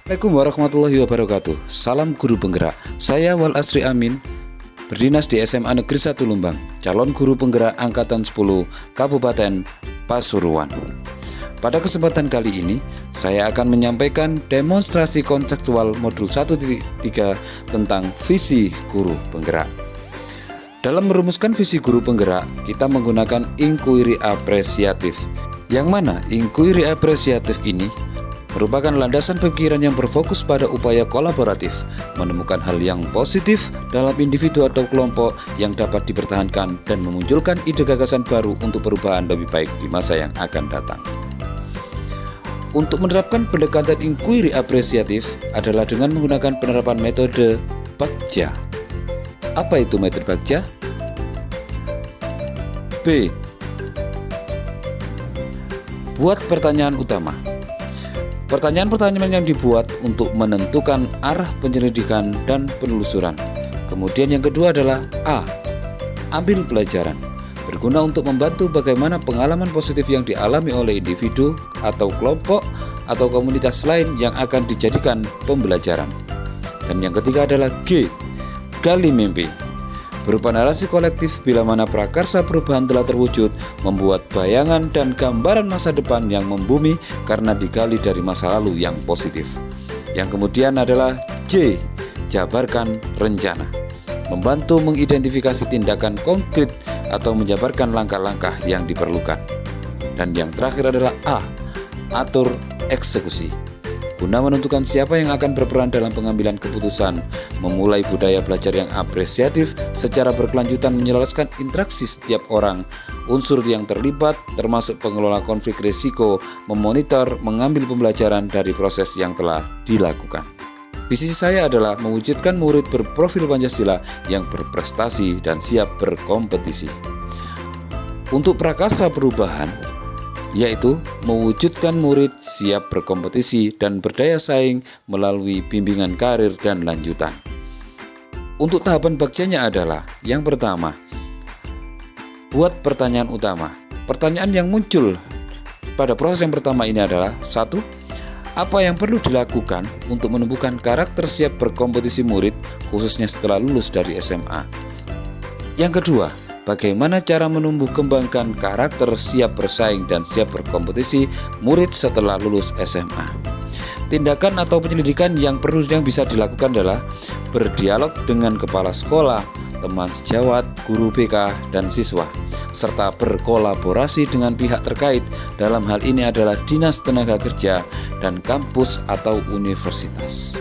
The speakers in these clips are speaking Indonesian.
Assalamualaikum warahmatullahi wabarakatuh. Salam guru penggerak. Saya Wal Asri Amin, berdinas di SMA Negeri 1 Lumbang, calon guru penggerak Angkatan 10 Kabupaten Pasuruan. Pada kesempatan kali ini, saya akan menyampaikan demonstrasi konseptual modul 1.3 tentang visi guru penggerak. Dalam merumuskan visi guru penggerak, kita menggunakan inquiry apresiatif. Yang mana inquiry apresiatif ini merupakan landasan pikiran yang berfokus pada upaya kolaboratif, menemukan hal yang positif dalam individu atau kelompok yang dapat dipertahankan dan memunculkan ide gagasan baru untuk perubahan lebih baik di masa yang akan datang. Untuk menerapkan pendekatan inquiry apresiatif adalah dengan menggunakan penerapan metode Bagja. Apa itu metode Bagja? B. Buat pertanyaan utama. Pertanyaan-pertanyaan yang dibuat untuk menentukan arah penyelidikan dan penelusuran. Kemudian yang kedua adalah A. Ambil pelajaran. Berguna untuk membantu bagaimana pengalaman positif yang dialami oleh individu atau kelompok atau komunitas lain yang akan dijadikan pembelajaran. Dan yang ketiga adalah G. Gali mimpi. Berupa narasi kolektif bila mana prakarsa perubahan telah terwujud, membuat bayangan dan gambaran masa depan yang membumi karena digali dari masa lalu yang positif. Yang kemudian adalah J. Jabarkan rencana. Membantu mengidentifikasi tindakan konkret atau menjabarkan langkah-langkah yang diperlukan. Dan yang terakhir adalah A. Atur eksekusi. Guna menentukan siapa yang akan berperan dalam pengambilan keputusan, memulai budaya belajar yang apresiatif secara berkelanjutan menyelaraskan interaksi setiap orang, unsur yang terlibat termasuk pengelola konflik risiko, memonitor, mengambil pembelajaran dari proses yang telah dilakukan. Visi saya adalah mewujudkan murid berprofil Pancasila yang berprestasi dan siap berkompetisi. Untuk prakarsa perubahan, yaitu mewujudkan murid siap berkompetisi dan berdaya saing melalui bimbingan karir dan lanjutan. Untuk tahapan bagiannya adalah yang pertama, buat pertanyaan utama. Pertanyaan yang muncul pada proses yang pertama ini adalah 1. Apa yang perlu dilakukan untuk menumbuhkan karakter siap berkompetisi murid khususnya setelah lulus dari SMA? Yang kedua, bagaimana cara menumbuh kembangkan karakter siap bersaing dan siap berkompetisi murid setelah lulus SMA? Tindakan atau penyelidikan yang bisa dilakukan adalah berdialog dengan kepala sekolah, teman sejawat, guru BK, dan siswa, serta berkolaborasi dengan pihak terkait. Dalam hal ini adalah Dinas Tenaga Kerja dan kampus atau universitas.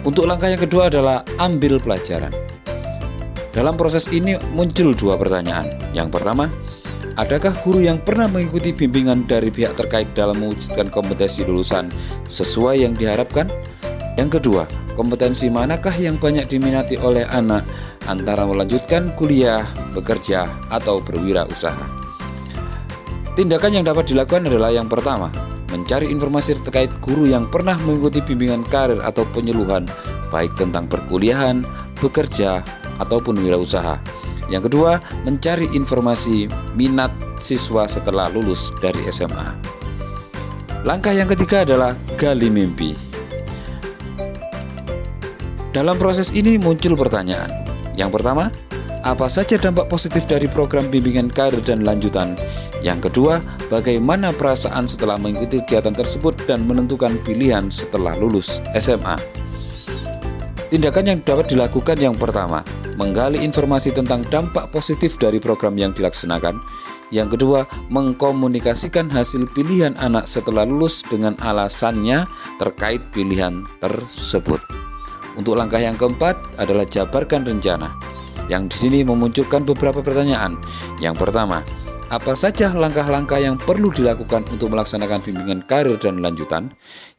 Untuk langkah yang kedua adalah ambil pelajaran. Dalam proses ini muncul dua pertanyaan. Yang pertama, adakah guru yang pernah mengikuti bimbingan dari pihak terkait dalam mewujudkan kompetensi lulusan sesuai yang diharapkan? Yang kedua, kompetensi manakah yang banyak diminati oleh anak antara melanjutkan kuliah, bekerja, atau berwirausaha? Tindakan yang dapat dilakukan adalah yang pertama, mencari informasi terkait guru yang pernah mengikuti bimbingan karir atau penyuluhan, baik tentang perkuliahan, bekerja, ataupun wirausaha. Yang kedua, mencari informasi minat siswa setelah lulus dari SMA. Langkah yang ketiga adalah gali mimpi. Dalam proses ini muncul pertanyaan. Yang pertama, apa saja dampak positif dari program bimbingan karir dan lanjutan? Yang kedua, bagaimana perasaan setelah mengikuti kegiatan tersebut dan menentukan pilihan setelah lulus SMA? Tindakan yang dapat dilakukan yang pertama, menggali informasi tentang dampak positif dari program yang dilaksanakan. Yang kedua, mengkomunikasikan hasil pilihan anak setelah lulus dengan alasannya terkait pilihan tersebut. Untuk langkah yang keempat adalah jabarkan rencana, yang di sini memunculkan beberapa pertanyaan. Yang pertama, apa saja langkah-langkah yang perlu dilakukan untuk melaksanakan bimbingan karir dan lanjutan?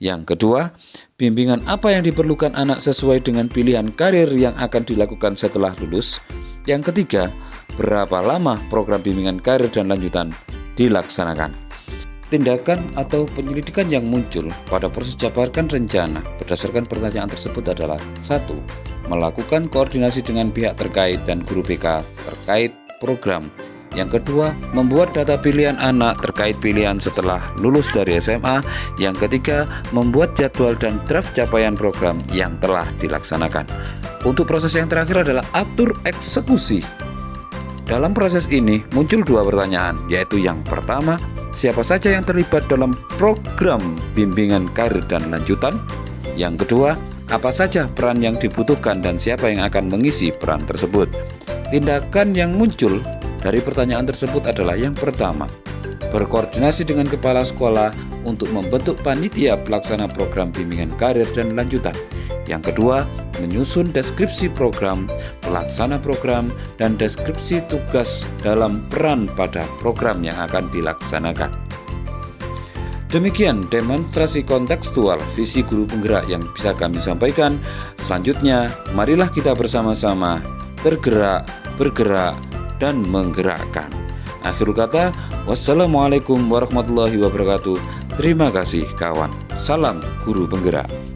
Yang kedua, bimbingan apa yang diperlukan anak sesuai dengan pilihan karir yang akan dilakukan setelah lulus? Yang ketiga, berapa lama program bimbingan karir dan lanjutan dilaksanakan? Tindakan atau penyelidikan yang muncul pada proses jabarkan rencana berdasarkan pertanyaan tersebut adalah 1. Melakukan koordinasi dengan pihak terkait dan guru BK terkait program Yang kedua, membuat data pilihan anak terkait pilihan setelah lulus dari SMA. Yang ketiga, membuat jadwal dan draft capaian program yang telah dilaksanakan. Untuk proses yang terakhir adalah atur eksekusi. Dalam proses ini muncul dua pertanyaan, yaitu yang pertama, siapa saja yang terlibat dalam program bimbingan karir dan lanjutan? Yang kedua, apa saja peran yang dibutuhkan dan siapa yang akan mengisi peran tersebut? Tindakan yang muncul dari pertanyaan tersebut adalah yang pertama, berkoordinasi dengan kepala sekolah untuk membentuk panitia pelaksana program bimbingan karir dan lanjutan. Yang kedua, menyusun deskripsi program, pelaksana program, dan deskripsi tugas dalam peran pada program yang akan dilaksanakan. Demikian demonstrasi kontekstual visi guru penggerak yang bisa kami sampaikan. Selanjutnya, marilah kita bersama-sama bergerak, bergerak, dan menggerakkan. Akhir kata, wassalamualaikum warahmatullahi wabarakatuh. Terima kasih kawan. Salam guru penggerak.